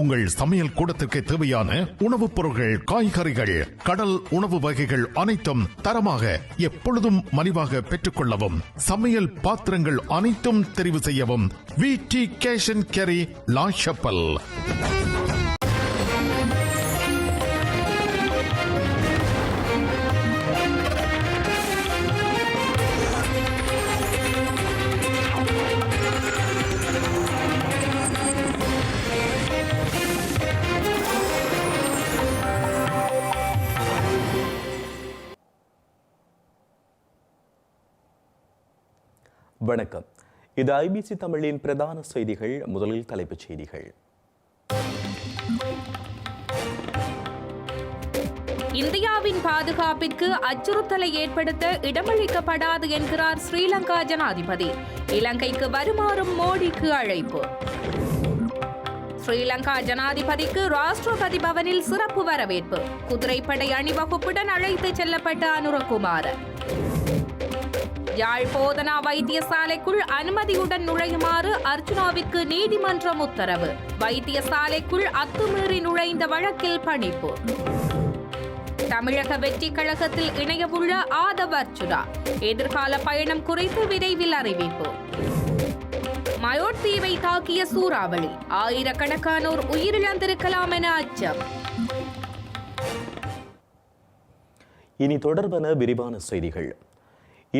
உங்கள் சமையல் கூடத்திற்கு தேவையான உணவுப் பொருட்கள், காய்கறிகள், கடல் உணவு வகைகள் அனைத்தும் தரமாக எப்பொழுதும் மலிவாக பெற்றுக் கொள்ளவும். சமையல் பாத்திரங்கள் அனைத்தும் தெரிவு செய்யவும். VT Cash and Carry, La Chapelle. வணக்கம். இது IBC தமிழின் பிரதான செய்திகள். முதலில் தலைப்புச் செய்திகள். இந்தியாவின் பாதுகாப்பிற்கு அச்சுறுத்தலை ஏற்படுத்த இடமளிக்கப்படாது என்கிறார் ஸ்ரீலங்கா ஜனாதிபதி. இலங்கைக்கு வருமாறும் மோடிக்கு அழைப்பு. ஸ்ரீலங்கா ஜனாதிபதிக்கு ராஷ்டிரபதி பவனில் சிறப்பு வரவேற்பு. குதிரைப்படை அணிவகுப்புடன் அழைத்துச் செல்லப்பட்ட அனுரகுமார. யாழ் போதனா வைத்தியசாலைக்குள் அனுமதியுடன் நுழையுமாறு அர்ஜுனாவிற்கு நீதிமன்றம் உத்தரவு. வைத்தியசாலைக்குள் அத்துமீறி நுழைந்த வழக்கில் பணிப்பு. தமிழக வெற்றி கழகத்தில் இணையவுள்ள ஆதவ் அர்ஜுனா. எதிர்கால பயணம் குறித்து விரைவில் அறிவிப்பு. மயோட் தீவை தாக்கிய சூறாவளி, ஆயிரக்கணக்கானோர் உயிரிழந்திருக்கலாம் என அச்சம். இனி தொடர்பான விரிவான செய்திகள்.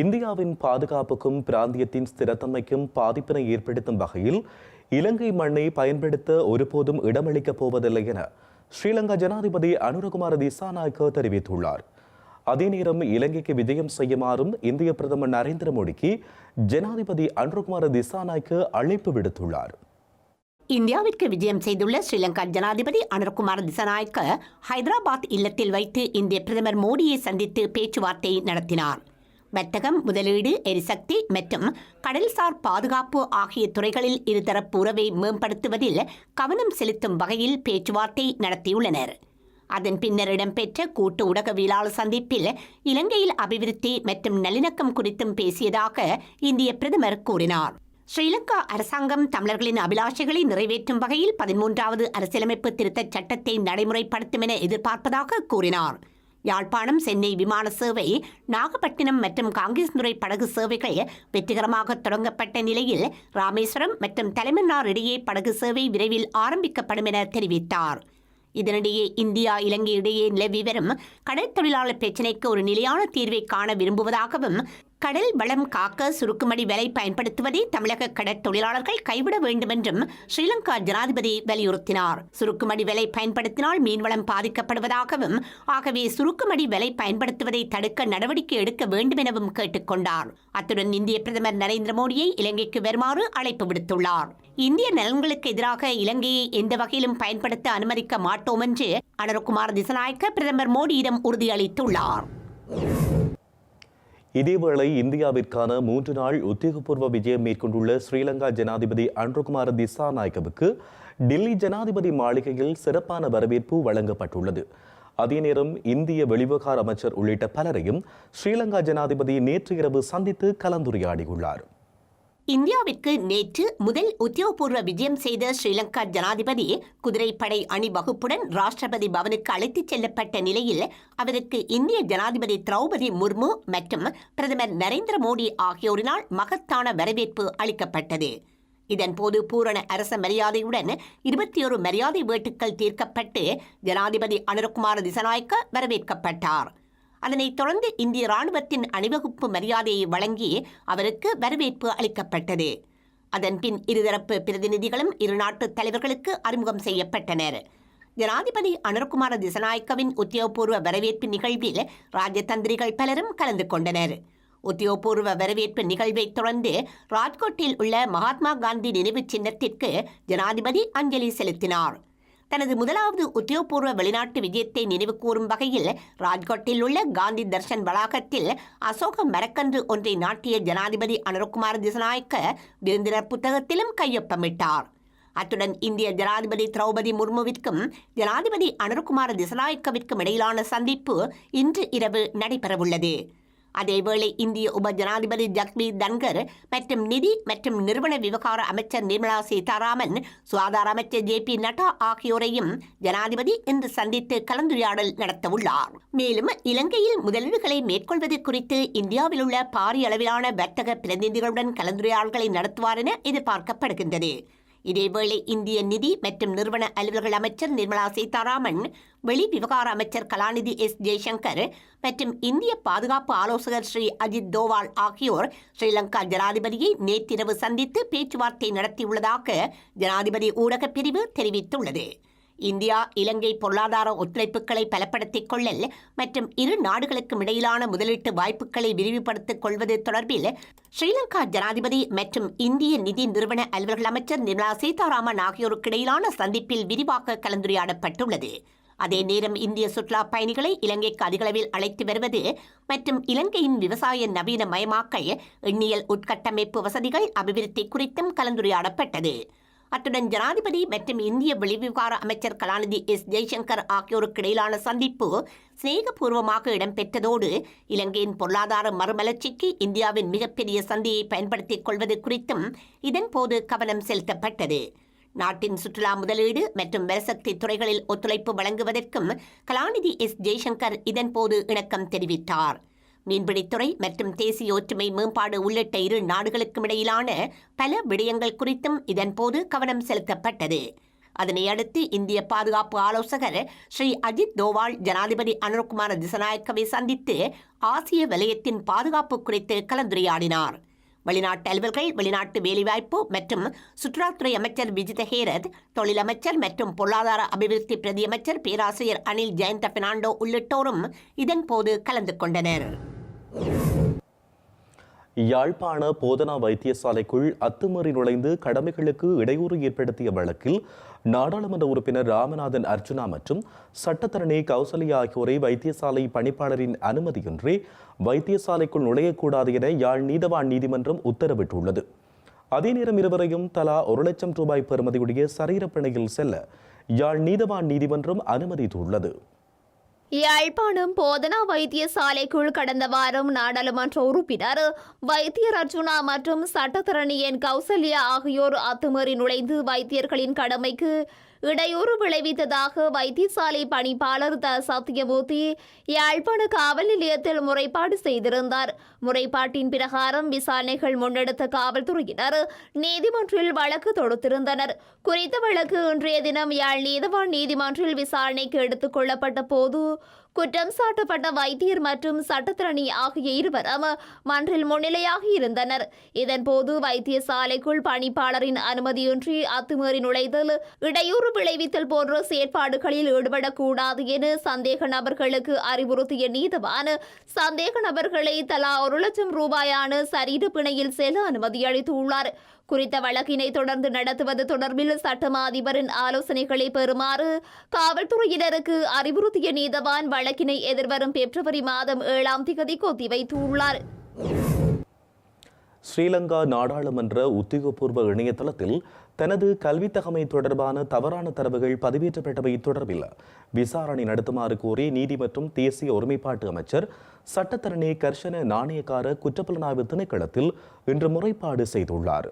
இந்தியாவின் பாதுகாப்புக்கும் பிராந்தியத்தின் ஸ்திரத்தன்மைக்கும் பாதிப்பினை ஏற்படுத்தும் வகையில் இலங்கை மண்ணை பயன்படுத்த ஒருபோதும் இடமளிக்கப் போவதில்லை என ஸ்ரீலங்கா ஜனாதிபதி அனுரகுமார திசாநாயக்க தெரிவித்துள்ளார். அதே நேரம் இலங்கைக்கு விஜயம் செய்யுமாறும் இந்திய பிரதமர் நரேந்திர மோடிக்கு ஜனாதிபதி அனுரகுமார திசாநாயக்க அழைப்பு விடுத்துள்ளார். இந்தியாவிற்கு விஜயம் செய்துள்ள ஸ்ரீலங்கா ஜனாதிபதி அனுரகுமார திசாநாயக்க ஹைதராபாத் இல்லத்தில் வைத்து இந்திய பிரதமர் மோடியை சந்தித்து பேச்சுவார்த்தை நடத்தினார். வர்த்தகம், முதலீடு, எரிசக்தி மற்றும் கடல்சார் பாதுகாப்பு ஆகிய துறைகளில் இருதரப்பு உறவை மேம்படுத்துவதில் கவனம் செலுத்தும் வகையில் பேச்சுவார்த்தை நடத்தியுள்ளனர். அதன் பின்னர் இடம்பெற்ற கூட்டு ஊடகவியலாளர் சந்திப்பில் இலங்கையில் அபிவிருத்தி மற்றும் நல்லிணக்கம் குறித்தும் பேசியதாக இந்திய பிரதமர் கூறினார். ஸ்ரீலங்கா அரசாங்கம் தமிழர்களின் அபிலாஷைகளை நிறைவேற்றும் வகையில் 13வது அரசியலமைப்பு திருத்தச் சட்டத்தை நடைமுறைப்படுத்தும் என எதிர்பார்ப்பதாக கூறினார். யாழ்ப்பாணம், சென்னை விமான சேவை, நாகப்பட்டினம் மற்றும் காங்கேசந்துறை படகு சேவைகள் வெற்றிகரமாக தொடங்கப்பட்ட நிலையில் ராமேஸ்வரம் மற்றும் தலைமன்னார் இடையே படகு சேவை விரைவில் ஆரம்பிக்கப்படும் என தெரிவித்தார். இதனிடையே இந்தியா இலங்கை இடையே நிலவி வரும் கடல் தொழிலாளர் பிரச்சினைக்கு ஒரு நிலையான தீர்வை காண விரும்புவதாகவும், கடல் வளம் காக்க சுருக்குமடி வேலை பயன்படுத்துவதை தமிழக கடற்தொழிலாளர்கள் கைவிட வேண்டும் என்றும் ஸ்ரீலங்கா ஜனாதிபதி வலியுறுத்தினார். சுருக்குமடி வேலை பயன்படுத்தினால் மீன்வளம் பாதிக்கப்படுவதாகவும், ஆகவே சுருக்குமடி வேலை பயன்படுத்துவதை தடுக்க நடவடிக்கை எடுக்க வேண்டும் எனவும் கேட்டுக்கொண்டார். அத்துடன் இந்திய பிரதமர் நரேந்திர மோடியை இலங்கைக்கு வருமாறு அழைப்பு விடுத்துள்ளார். இந்திய நலன்களுக்கு எதிராக இலங்கையை எந்த வகையிலும் பயன்படுத்த அனுமதிக்க மாட்டோம் என்று அனுரகுமார திசாநாயக்க பிரதமர் மோடியிடம் உறுதியளித்துள்ளார். இதேவேளை இந்தியாவிற்கான 3 நாள் உத்தியோகபூர்வ விஜயம் மேற்கொண்டுள்ள ஸ்ரீலங்கா ஜனாதிபதி அனுரகுமார திசாநாயக்கவுக்கு டில்லி ஜனாதிபதி மாளிகையில் சிறப்பான வரவேற்பு வழங்கப்பட்டுள்ளது. அதே நேரம் இந்திய வெளிவிவகார அமைச்சர் உள்ளிட்ட பலரையும் ஸ்ரீலங்கா ஜனாதிபதி நேற்று இரவு சந்தித்து கலந்துரையாடியுள்ளார். இந்தியாவிற்கு நேற்று முதல் உத்தியோகபூர்வ விஜயம் செய்த ஸ்ரீலங்கா ஜனாதிபதி குதிரைப்படை அணிவகுப்புடன் ராஷ்டிரபதி பவனுக்கு அழைத்துச் செல்லப்பட்ட நிலையில் அவருக்கு இந்திய ஜனாதிபதி திரௌபதி முர்மு மற்றும் பிரதமர் நரேந்திர மோடி ஆகியோரினால் மகத்தான வரவேற்பு அளிக்கப்பட்டது. இதன்போது பூரண அரச மரியாதையுடன் 21 மரியாதை வேட்டுக்கள் தீர்க்கப்பட்டு ஜனாதிபதி அனுரகுமார திசாநாயக்க வரவேற்கப்பட்டார். அதனைத் தொடர்ந்து இந்திய ராணுவத்தின் அணிவகுப்பு மரியாதையை வழங்கி அவருக்கு வரவேற்பு அளிக்கப்பட்டது. அதன்பின் இருதரப்பு பிரதிநிதிகளும் இரு நாட்டு தலைவர்களுக்கு அறிமுகம் செய்யப்பட்டனர். ஜனாதிபதி அனுரகுமார திசாநாயக்கவின் உத்தியோகபூர்வ வரவேற்பு நிகழ்வில் ராஜதந்திரிகள் பலரும் கலந்து கொண்டனர். உத்தியோகபூர்வ வரவேற்பு நிகழ்வை தொடர்ந்து ராஜ்கோட்டில் உள்ள மகாத்மா காந்தி நினைவு சின்னத்திற்கு ஜனாதிபதி அஞ்சலி செலுத்தினார். தனது முதலாவது உத்தியோகபூர்வ வெளிநாட்டு விஜயத்தை நினைவு கூறும் வகையில் ராஜ்கோட்டில் உள்ள காந்தி தர்ஷன் வளாகத்தில் அசோக மரக்கன்று ஒன்றை நாட்டிய ஜனாதிபதி அனுரகுமார திசாநாயக்க விருந்தினர் புத்தகத்திலும் கையொப்பமிட்டார். அத்துடன் இந்திய ஜனாதிபதி திரௌபதி முர்முவிற்கும் ஜனாதிபதி அனுரகுமார திசாநாயக்கவிற்கும் இடையிலான சந்திப்பு இன்று இரவு நடைபெறவுள்ளது. அதேவேளை இந்திய உப ஜனாதிபதி ஜக்பீர் தன்கர் மற்றும் நிதி மற்றும் நிறுவன விவகார அமைச்சர் நிர்மலா சீதாராமன் சுகாதார அமைச்சர் JP நட்டா ஆகியோரையும் ஜனாதிபதி இன்று சந்தித்து கலந்துரையாடல் நடத்தவுள்ளார். மேலும் இலங்கையில் முதலீடுகளை மேற்கொள்வது குறித்து இந்தியாவில் உள்ள பாரிய அளவிலான வர்த்தக பிரதிநிதிகளுடன் கலந்துரையாடல்களை நடத்துவார் என எதிர்பார்க்கப்படுகின்றது. இதேவேளை இந்திய நிதி மற்றும் நிறுவன அலுவல்கள் அமைச்சர் நிர்மலா சீதாராமன், வெளி விவகார அமைச்சர் கலாநிதி ஜெய்சங்கர் மற்றும் இந்திய பாதுகாப்பு ஆலோசகர் ஸ்ரீ அஜித் தோவால் ஆகியோர் ஸ்ரீலங்கா ஜனாதிபதியை நேற்றிரவு சந்தித்து பேச்சுவார்த்தை நடத்தியுள்ளதாக ஜனாதிபதி ஊடகப் பிரிவு தெரிவித்துள்ளது. இந்தியா இலங்கை பொருளாதார ஒத்துழைப்புகளை பலப்படுத்திக் கொள்ளல் மற்றும் இரு நாடுகளுக்கும் இடையிலான முதலீட்டு வாய்ப்புகளை விரிவுபடுத்திக் கொள்வது தொடர்பில் ஸ்ரீலங்கா ஜனாதிபதி மற்றும் இந்திய நிதி நிறுவன அலுவல்கள் அமைச்சர் நிர்மலா சீதாராமன் ஆகியோருக்கு இடையிலான சந்திப்பில் விரிவாக கலந்துரையாடப்பட்டுள்ளது. அதே நேரம் இந்திய சுற்றுலா பயணிகளை இலங்கைக்கு அதிகளவில் அழைத்து வருவது மற்றும் இலங்கையின் விவசாய நவீன மயமாக்கல், எண்ணியல் உட்கட்டமைப்பு வசதிகள் அபிவிருத்தி குறித்தும் கலந்துரையாடப்பட்டது. அத்துடன் ஜனாதிபதி மற்றும் இந்திய வெளிவிவகார அமைச்சர் கலாநிதி ஜெய்சங்கர் ஆகியோருக்கு இடையிலான சந்திப்பு சிநேகபூர்வமாக இடம்பெற்றதோடு இலங்கையின் பொருளாதார மறுமலர்ச்சிக்கு இந்தியாவின் மிகப்பெரிய சந்தியை பயன்படுத்திக் கொள்வது குறித்தும் இதன்போது கவனம் செலுத்தப்பட்டது. நாட்டின் சுற்றுலா முதலீடு மற்றும் வரிசக்தி துறைகளில் ஒத்துழைப்பு வழங்குவதற்கும் கலாநிதி ஜெய்சங்கர் இதன்போது இணக்கம் தெரிவித்தார். மீன்பிடித்துறை மற்றும் தேசிய ஒற்றுமை மேம்பாடு உள்ளிட்ட இரு நாடுகளுக்கும் இடையிலான பல விடயங்கள் குறித்தும் இதன்போது கவனம் செலுத்தப்பட்டது. அதனையடுத்து இந்திய பாதுகாப்பு ஆலோசகர் ஸ்ரீ அஜித் தோவால் ஜனாதிபதி அனுரகுமார திசநாயக்கவை சந்தித்து ஆசிய வலயத்தின் பாதுகாப்பு குறித்து கலந்துரையாடினார். வெளிநாட்டு அலுவல்கள், வெளிநாட்டு வேலைவாய்ப்பு மற்றும் சுற்றுலாத்துறை அமைச்சர் விஜித ஹேரத், தொழிலமைச்சர் மற்றும் பொருளாதார அபிவிருத்தி பிரதியமைச்சர் பேராசிரியர் அனில் ஜெயந்த பெர்னாண்டோ உள்ளிட்டோரும் இதன்போது கலந்து கொண்டனர். யாழ்ப்பாண போதனா வைத்தியசாலைக்குள் அத்துமீறி நுழைந்து கடமைகளுக்கு இடையூறு ஏற்படுத்திய வழக்கில் நாடாளுமன்ற உறுப்பினர் ராமநாதன் அர்ஜுனா மற்றும் சட்டத்தரணி கௌசல்யா ஆகியோரை வைத்தியசாலை பணிப்பாளரின் அனுமதியின்றி வைத்தியசாலைக்குள் நுழையக்கூடாது என யாழ் நீதவான் நீதிமன்றம் உத்தரவிட்டுள்ளது. அதே நேரம் இருவரையும் தலா 1 லட்சம் ரூபாய் பெறுமதியுடைய சரீரப்பிணையில் செல்ல யாழ் நீதவான் நீதிமன்றம் அனுமதித்துள்ளது. யாழ்ப்பாணம் போதனா வைத்தியசாலைக்குள் கடந்த வாரம் நாடாளுமன்ற உறுப்பினர் வைத்தியர் அர்ஜுனா மற்றும் சட்டத்தரணியன் கௌசல்யா ஆகியோர் அத்துமீறி நுழைந்து வைத்தியர்களின் கடமைக்கு இடையூறு விளைவித்ததாக வைத்தியசாலை பணிப்பாளர் சத்தியமூர்த்தி யாழ்ப்பாண காவல் நிலையத்தில் முறைப்பாடு செய்திருந்தார். முறைப்பாட்டின் பிரகாரம் விசாரணைகள் முன்னெடுத்த காவல்துறையினர் நீதிமன்றில் வழக்கு தொடுத்திருந்தனர். குறித்த வழக்கு இன்றைய தினம் யாழ் நீதவான் நீதிமன்றில் விசாரணைக்கு எடுத்துக் கொள்ளப்பட்ட போது குற்றம் சாட்டப்பட்ட வைத்தியர் மற்றும் சட்டத்தரணி ஆகிய இருவரும் மன்றில் முன்னிலையாகி இருந்தனர். இதன்போது வைத்தியசாலைக்குள் பணிப்பாளரின் அனுமதியின்றி அத்துமீறி நுழைதல், இடையூறு விளைவித்தல் போன்ற செயற்பாடுகளில் ஈடுபடக்கூடாது என சந்தேக நபர்களுக்கு அறிவுறுத்திய நீதவான் சந்தேக நபர்களை தலா 1 லட்சம் ரூபாயான சரீர பிணையில் செல்ல அனுமதி அளித்துள்ளார். குறித்த வழக்கினை தொடர்ந்து நடத்துவது தொடர்பில் சட்டமா அதிபரின் ஆலோசனைகளை பெறுமாறு காவல்துறையினருக்கு அறிவுறுத்திய நீதவான் வழக்கினை எதிர்வரும் பிப்ரவரி மாதம் 7ஆம் தேதி ஒத்திவைத்துள்ளார். ஸ்ரீலங்கா நாடாளுமன்ற உத்தியோகபூர்வ இணையதளத்தில் தனது கல்வித் தகமை தொடர்பான தவறான தரவுகள் பதிவேற்றப்பட்டவை தொடர்பில் விசாரணை நடத்துமாறு கோரி நீதி மற்றும் தேசிய ஒருமைப்பாட்டு அமைச்சர் சட்டத்தரணி கர்ஷன நாணயக்கார குற்றப்புலனாய்வு திணைக்களத்தில் இன்று முறைப்பாடு செய்துள்ளார்.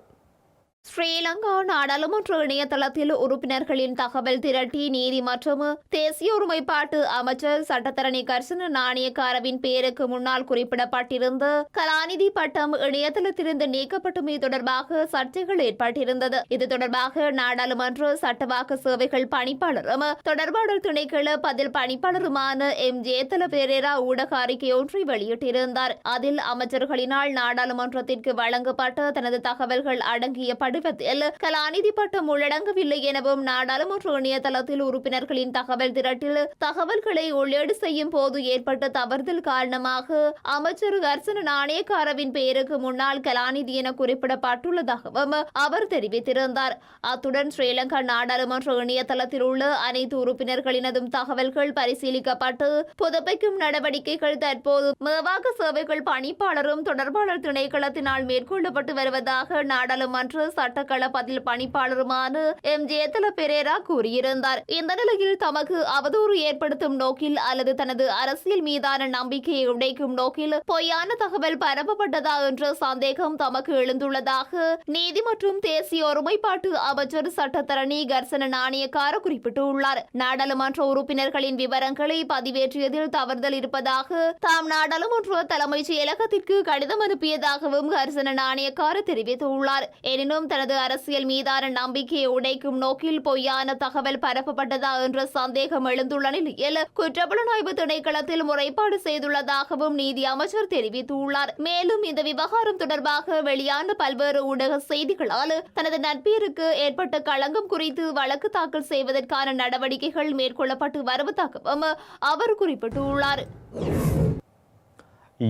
ஸ்ரீலங்கா நாடாளுமன்ற இணையதளத்தில் உறுப்பினர்களின் தகவல் திரட்டி நீதி மற்றும் தேசிய ஒருமைப்பாட்டு அமைச்சர் சட்டத்தரணி கர்ஷன நாணயக்காரவின் பெயருக்கு முன்னால் குறிப்பிடப்பட்டிருந்த கலாநிதி பட்டம் இணையதளத்திலிருந்து நீக்கப்பட்டமை தொடர்பாக சர்ச்சைகள் ஏற்பட்டிருந்தது. இது தொடர்பாக நாடாளுமன்ற சட்டவாக்க சேவைகள் பணிப்பாளரும் தொடர்பாடல் திணைக்கள பதில் பணிப்பாளருமான ஜெயதல பெரேரா ஊடக அறிக்கை ஒன்றை வெளியிட்டிருந்தார். அதில் அமைச்சர்களினால் நாடாளுமன்றத்திற்கு வழங்கப்பட்ட தனது தகவல்கள் அடங்கிய படிவத்தில் கலாநிதி பட்டம் உள்ளடங்கவில்லை எனவும் நாடாளுமன்ற இணையதளத்தில் உறுப்பினர்களின் தகவல் திரட்டில் தகவல்களை உள்ளீடு செய்யும் போது ஏற்பட்ட தவறுதல் காரணமாக அமைச்சர் கர்சன நாணயக்காரவின் பெயருக்கு முன்னால் கலாநிதி என குறிப்பிடப்பட்டுள்ளதாகவும் அவர் தெரிவித்திருந்தார். அத்துடன் ஸ்ரீலங்கா நாடாளுமன்ற இணையதளத்தில் உள்ள அனைத்து உறுப்பினர்களினதும் தகவல்கள் பரிசீலிக்கப்பட்டு புதுப்பிக்கும் நடவடிக்கைகள் தற்போது மேவாக சேவைகள் பணிப்பாளரும் தொடர்பாளர் திணைக்களத்தினால் மேற்கொள்ளப்பட்டு வருவதாக நாடாளுமன்ற சட்டக்கள பதில் பணிப்பாளருமான எம் ஜேதல பெரேரா கூறியிருந்தார். இந்த நிலையில் தமக்கு அவதூறு ஏற்படுத்தும் நோக்கில் அல்லது தனது அரசியல் மீதான நம்பிக்கையை உடைக்கும் நோக்கில் பொய்யான தகவல் பரப்பப்பட்டதா என்ற சந்தேகம் தமக்கு எழுந்துள்ளதாக நீதி மற்றும் தேசிய ஒருமைப்பாட்டு அமைச்சர் சட்டத்தரணி கர்சன நாணயக்கார குறிப்பிட்டுள்ளார். நாடாளுமன்ற உறுப்பினர்களின் விவரங்களை பதிவேற்றியதில் தவறுதல் இருப்பதாக தாம் நாடாளுமன்ற தலைமைச் செயலகத்திற்கு கடிதம் அனுப்பியதாகவும் கர்சன நாணயக்கார தெரிவித்துள்ளார். எனினும் தனது அரசியல் மீதான நம்பிக்கையை உடைக்கும் நோக்கில் பொய்யான தகவல் பரப்பப்பட்டதா என்ற சந்தேகம் எழுந்துள்ள நிலையில் குற்றப்புலனாய்வு திணைக்களத்தில் முறைப்பாடு செய்துள்ளதாகவும் நீதி அமைச்சர் தெரிவித்துள்ளார். மேலும் இந்த விவகாரம் தொடர்பாக வெளியான பல்வேறு ஊடக செய்திகளால் தனது நட்பேருக்கு ஏற்பட்ட களங்கம் குறித்து வழக்கு தாக்கல் செய்வதற்கான நடவடிக்கைகள் மேற்கொள்ளப்பட்டு வருவதாகவும் அவர் குறிப்பிட்டுள்ளார்.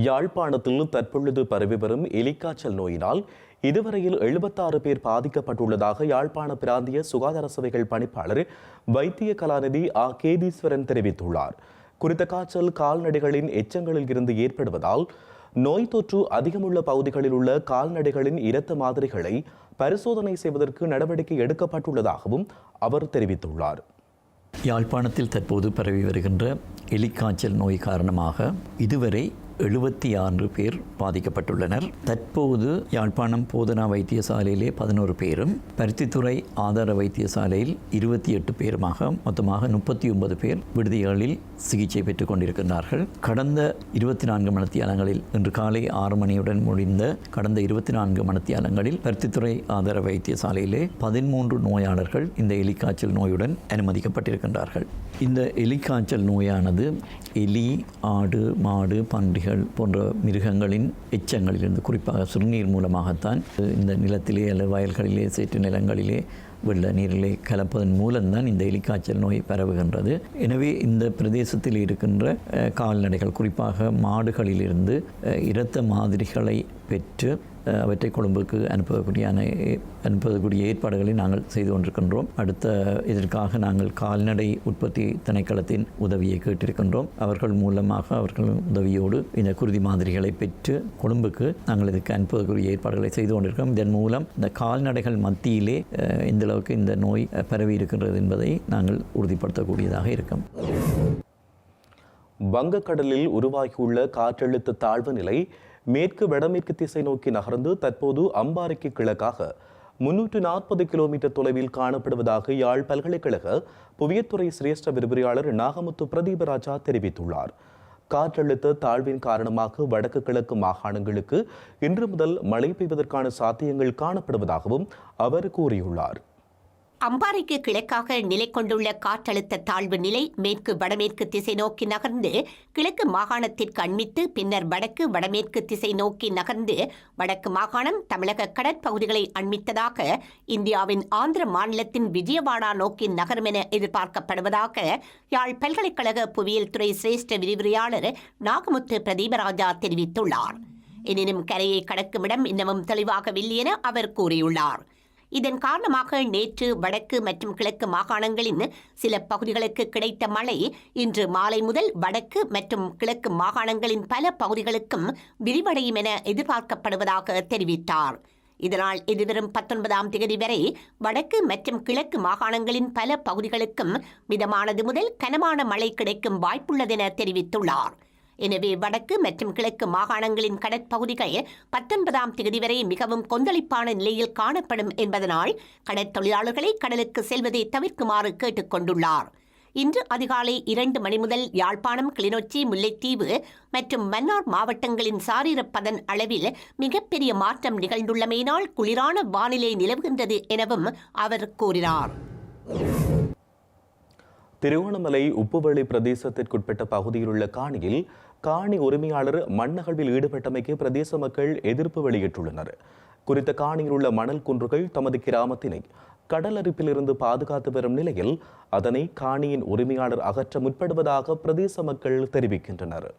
யாழ்ப்பாணத்தில் தற்பொழுது பரவி வரும் எலிக்காய்ச்சல் நோயினால் இதுவரையில் 76 பேர் பாதிக்கப்பட்டுள்ளதாக யாழ்ப்பாண பிராந்திய சுகாதார சபைகள் பணிப்பாளர் வைத்திய கலாநிதி ஆ கேதீஸ்வரன் தெரிவித்துள்ளார். குறித்த காய்ச்சல் கால்நடைகளின் எச்சங்களில் இருந்து ஏற்படுவதால் நோய் தொற்று அதிகமுள்ள பகுதிகளில் உள்ள கால்நடைகளின் இரத்த மாதிரிகளை பரிசோதனை செய்வதற்கு நடவடிக்கை எடுக்கப்பட்டுள்ளதாகவும் அவர் தெரிவித்துள்ளார். யாழ்ப்பாணத்தில் தற்போது பரவி வருகின்ற எலிக்காய்ச்சல் நோய் காரணமாக இதுவரை 76 பேர் பாதிக்கப்பட்டுள்ளனர். தற்போது யாழ்ப்பாணம் போதனா வைத்தியசாலையிலே 11 பேரும், பருத்தித்துறை ஆதார வைத்தியசாலையில் 28 பேருமாக மொத்தமாக 39 பேர் விடுதிகளில் சிகிச்சை பெற்றுக் கொண்டிருக்கின்றார்கள். கடந்த 24 மணித்தியாலங்களில் இன்று காலை 6 மணியுடன் முடிந்த கடந்த 24 மணித்தியாலங்களில் பருத்தித்துறை ஆதார வைத்தியசாலையிலே 13 நோயாளர்கள் இந்த எலிக்காய்ச்சல் நோயுடன் அனுமதிக்கப்பட்டிருக்கின்றார்கள். இந்த எலிக்காய்ச்சல் நோயானது எலி, ஆடு, மாடு, பன்றிகள் போன்ற மிருகங்களின் எச்சங்களிலிருந்து, குறிப்பாக சிறுநீர் மூலமாகத்தான் இந்த நிலத்திலே அல்லது வயல்களிலே, சேற்று நிலங்களிலே, வெள்ள நீரிலே கலப்பதன் மூலம்தான் இந்த எலிக்காய்ச்சல் நோய் பரவுகின்றது. எனவே இந்த பிரதேசத்தில் இருக்கின்ற கால்நடைகள், குறிப்பாக மாடுகளிலிருந்து இரத்த மாதிரிகளை பெற்று அவற்றை கொழும்புக்கு அனுப்பக்கூடிய ஏற்பாடுகளை நாங்கள் செய்து கொண்டிருக்கின்றோம். இதற்காக நாங்கள் கால்நடை உற்பத்தி திணைக்களத்தின் உதவியை கேட்டிருக்கின்றோம். அவர்கள் மூலமாக அவர்கள் உதவியோடு இந்த குருதி மாதிரிகளை பெற்று கொழும்புக்கு நாங்கள் இதற்கு அனுப்பக்கூடிய ஏற்பாடுகளை செய்து கொண்டிருக்கிறோம். இதன் மூலம் இந்த கால்நடைகள் மத்தியிலே இந்த அளவுக்கு இந்த நோய் பரவி இருக்கின்றது என்பதை நாங்கள் உறுதிப்படுத்தக்கூடியதாக இருக்கும். வங்கக்கடலில் உருவாகியுள்ள காற்றழுத்த தாழ்வு நிலை மேற்கு வடமேற்கு திசை நோக்கி நகர்ந்து தற்போது அம்பாறைக்கு கிழக்காக 340 கிலோமீட்டர் தொலைவில் காணப்படுவதாக யாழ் பல்கலைக்கழக புவியத்துறை சிரேஷ்ட விரிவுரையாளர் நாகமுத்து பிரதீபராஜா தெரிவித்துள்ளார். காற்றழுத்த தாழ்வின் காரணமாக வடக்கு கிழக்கு மாகாணங்களுக்கு இன்று முதல் மழை பெய்வதற்கான சாத்தியங்கள் காணப்படுவதாகவும் அவர் கூறியுள்ளார். அம்பாறைக்கு கிழக்காக நிலை கொண்டுள்ள காற்றழுத்த தாழ்வு நிலை மேற்கு வடமேற்கு திசை நோக்கி நகர்ந்து கிழக்கு மாகாணத்திற்கு அண்மித்து பின்னர் வடக்கு வடமேற்கு திசை நோக்கி நகர்ந்து வடக்கு மாகாணம் தமிழக கடற்பகுதிகளை அண்மித்ததாக இந்தியாவின் ஆந்திர மாநிலத்தின் விஜயவாடா நோக்கி நகரும் என எதிர்பார்க்கப்படுவதாக யாழ் பல்கலைக்கழக புவியியல் துறை சிரேஷ்ட விரிவுரையாளர் நாகமுத்து பிரதீபராஜா தெரிவித்துள்ளார். எனினும் கரையை கடக்கும் இடம் இன்னமும் தெளிவாகவில்லை என அவர் கூறியுள்ளார். இதன் காரணமாக நேற்று வடக்கு மற்றும் கிழக்கு மாகாணங்களின் சில பகுதிகளுக்கு கிடைத்த மழை இன்று மாலை முதல் வடக்கு மற்றும் கிழக்கு மாகாணங்களின் பல பகுதிகளுக்கும் விரிவடையும் என எதிர்பார்க்கப்படுவதாக தெரிவித்தார். இதனால் எதிர்வரும் 19ஆம் தேதி வரை வடக்கு மற்றும் கிழக்கு மாகாணங்களின் பல பகுதிகளுக்கும் மிதமானது முதல் கனமான மழை கிடைக்கும் வாய்ப்புள்ளதென தெரிவித்துள்ளார். எனவே வடக்கு மற்றும் கிழக்கு மாகாணங்களின் கடற்பகுதிகள் 19ஆம் தேதி வரை மிகவும் கொந்தளிப்பான நிலையில் காணப்படும் என்பதனால் கடற்தொழிலாளர்களை கடலுக்கு செல்வதை தவிர்க்குமாறு கேட்டுக் கொண்டுள்ளார். இன்று அதிகாலை 2 மணி முதல் யாழ்ப்பாணம், கிளிநொச்சி, முல்லைத்தீவு மற்றும் மன்னார் மாவட்டங்களின் சாரீரப்பதன் அளவில் மிகப்பெரிய மாற்றம் நிகழ்ந்துள்ளமையினால் குளிரான வானிலை நிலவுகின்றது எனவும் அவர் கூறினார். திருகோணமலை உப்புவெளி பிரதேசத்திற்குட்பட்ட பகுதியில் உள்ள காணியில் காணி உரிமையாளர் மண்ணகழ்வில் ஈடுபட்டமைக்கு பிரதேச மக்கள் எதிர்ப்பு வெளியிட்டுள்ளனர். குறித்த காணியில் உள்ள மணல் குன்றுகள் தமது கிராமத்தினை கடலரிப்பிலிருந்து பாதுகாத்து வரும் நிலையில் அதனை காணியின் உரிமையாளர் அகற்ற முற்படுவதாக பிரதேச மக்கள் தெரிவிக்கின்றனர்.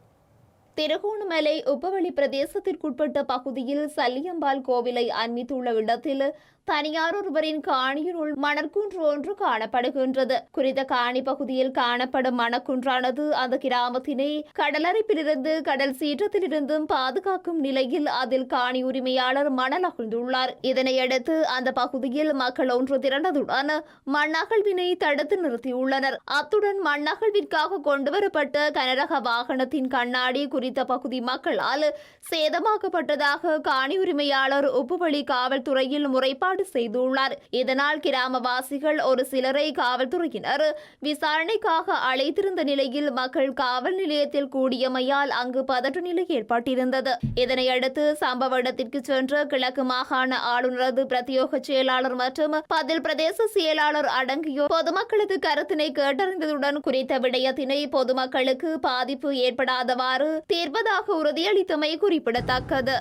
திருகோணமலை உப்பவெளி பிரதேசத்திற்குட்பட்ட பகுதியில் சல்லியம்பாள் கோவிலை அண்மித்துள்ள இடத்தில் தனியார் ஒருவரின் காணியினுள் மணற்குன்று ஒன்று காணப்படுகின்றது. குறித்த காணி பகுதியில் காணப்படும் மணக்குன்றானது அந்த கிராமத்தினை கடலரிப்பிலிருந்து கடல் சீற்றத்திலிருந்தும் பாதுகாக்கும் நிலையில் அதில் காணி உரிமையாளர் மணல் அகழ்ந்துள்ளார். இதனையடுத்து அந்த பகுதியில் மக்கள் ஒன்று திரண்டதுடன் மண்ணகழ்வினை தடுத்து நிறுத்தியுள்ளனர். அத்துடன் மண்ணகழ்விற்காக கொண்டுவரப்பட்ட கனரக வாகனத்தின் கண்ணாடி குறித்த பகுதி மக்களால் சேதமாக்கப்பட்டதாக காணி உரிமையாளர் உப்புவழி காவல்துறையில் முறைப்பாடு செய்துள்ளார். இதனால் கிராமவாசிகள் ஒரு சிலரை காவல்துறையினர் விசாரணைக்காக அழைத்திருந்த நிலையில் மக்கள் காவல் நிலையத்தில் கூடியமையால் அங்கு பதற்ற நிலை ஏற்பட்டிருந்தது. இதனையடுத்து சம்பவ இடத்திற்கு சென்ற கிழக்கு மாகாண ஆளுநரது பிரத்யோக செயலாளர் மற்றும் பதில் பிரதேச செயலாளர் அடங்கியோர் பொதுமக்களது கருத்தினை கேட்டறிந்ததுடன் குறித்த விடயத்தினை பொதுமக்களுக்கு பாதிப்பு ஏற்படாதவாறு தீர்ப்பதாக உறுதியளித்தமை குறிப்பிடத்தக்கது.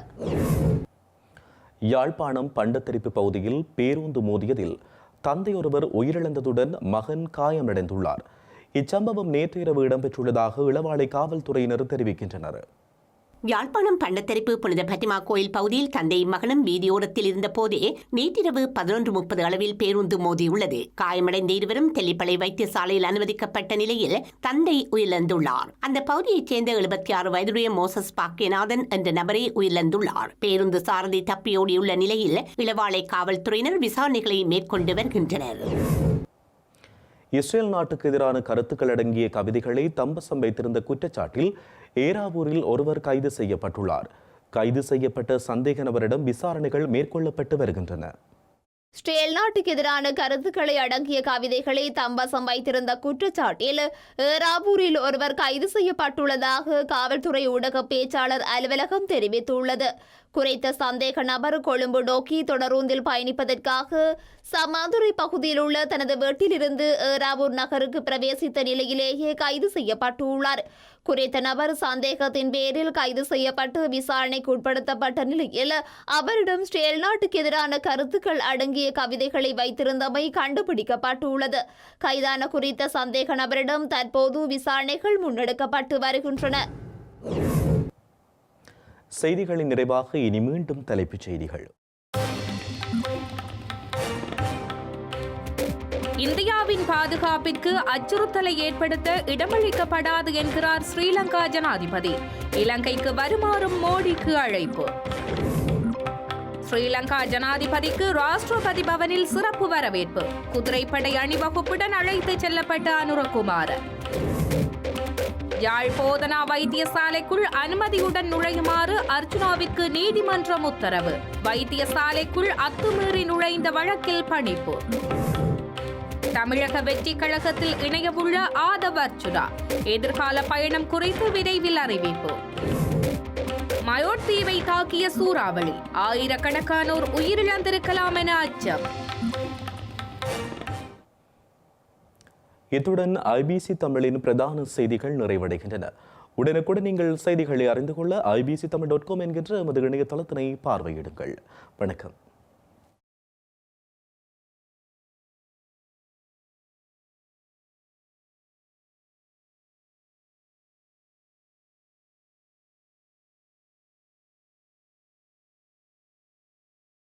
யாழ்ப்பாணம் பண்டத்தரிப்பு பகுதியில் பேருந்து மோதியதில் தந்தையொருவர் உயிரிழந்ததுடன் மகன் காயமடைந்துள்ளார். இச்சம்பவம் நேற்றிரவு இடம்பெற்றுள்ளதாக இளவாலை காவல்துறையினர் தெரிவிக்கின்றனர். யாழ்ப்பாணம் பண்டத்தரிப்பு புனித பத்திமா கோயில் பகுதியில் தந்தை மகனும் வீதியோரத்தில் இருந்த போதே நேற்றிரவு 11:30 அளவில் பேருந்து மோதியுள்ளது. காயமடைந்த இருவரும் தெல்லிப்பளை வைத்தியசாலையில் அனுமதிக்கப்பட்ட நிலையில் தந்தை உயிரிழந்துள்ளார். அந்த பகுதியைச் சேர்ந்த 76 வயதுடைய மோசஸ் பாக்கியநாதன் என்ற நபரே உயிரிழந்துள்ளார். பேருந்து சாரதி தப்பியோடியுள்ள நிலையில் இளவாலை காவல்துறையினர் விசாரணைகளை மேற்கொண்டு வருகின்றனர். இஸ்ரேல் நாட்டுக்கு எதிரான கருத்துக்கள் அடங்கிய கவிதைகளை தம்பசம் வைத்திருந்த குற்றச்சாட்டில் ஏராவூரில் ஒருவர் கைது செய்யப்பட்டுள்ளார். கைது செய்யப்பட்ட சந்தேக நபரிடம் விசாரணைகள் மேற்கொள்ளப்பட்டு வருகின்றன. இஸ்ரேல் நாட்டுக்கு எதிரான கருத்துக்களை அடங்கிய கவிதைகளை தம்பசம் வைத்திருந்த குற்றச்சாட்டில் ஏராவூரில் ஒருவர் கைது செய்யப்பட்டுள்ளதாக காவல்துறை ஊடக பேச்சாளர் அலுவலகம் தெரிவித்துள்ளது. குறித்த சந்தேக நபர் கொழும்பு நோக்கி தொடரூந்தில் பயணிப்பதற்காக சமாதுரை பகுதியில் உள்ள தனது வீட்டிலிருந்து ஏராவூர் நகருக்கு பிரவேசித்த நிலையிலேயே கைது செய்யப்பட்டுள்ளார். குறித்த நபர் சந்தேகத்தின் பேரில் கைது செய்யப்பட்டு விசாரணைக்கு உட்படுத்தப்பட்ட நிலையில் அவரிடம் இஸ்ரேல் நாட்டுக்கு எதிரான கருத்துக்கள் அடங்கிய கவிதைகளை வைத்திருந்தமை கண்டுபிடிக்கப்பட்டுள்ளது. கைதான குறித்த சந்தேக நபரிடம் தற்போது விசாரணைகள் முன்னெடுக்கப்பட்டு வருகின்றன. செய்திகளின் நிறைவாக இனி மீண்டும் தலைப்புச் செய்திகள். இந்தியாவின் பாதுகாப்பிற்கு அச்சுறுத்தலை ஏற்படுத்த இடமளிக்கப்படாது என்கிறார் ஸ்ரீலங்கா ஜனாதிபதி. இலங்கைக்கு வருமாறும் மோடிக்கு அழைப்பு. ஸ்ரீலங்கா ஜனாதிபதிக்கு ராஷ்டிரபதி பவனில் சிறப்பு வரவேற்பு. குதிரைப்படை அணிவகுப்புடன் அழைத்துச் செல்லப்பட்ட அனுரகுமார். யாழ் போதனா வைத்தியசாலைக்குள் அனுமதியுடன் நுழையுமாறு அர்ச்சுனாவிற்கு நீதிமன்றம் உத்தரவு. வைத்தியசாலைக்குள் அத்துமீறி நுழைந்த வழக்கில் பணிப்பு. தமிழக வெற்றி கழகத்தில் இணையவுள்ள ஆதவ் அர்ச்சுனா. எதிர்கால பயணம் குறித்து விரைவில் அறிவிப்பு. மயோட் தீவை தாக்கிய சூறாவளி. ஆயிரக்கணக்கானோர் உயிரிழந்திருக்கலாம் என அச்சம். இத்துடன் ஐபிசி தமிழின் பிரதான செய்திகள் நிறைவடைகின்றன. உடனுக்குடன் நீங்கள் செய்திகளை அறிந்து கொள்ள ibctamil.com என்கின்ற எமது இணையதளத்தினை பார்வையிடுங்கள். வணக்கம்.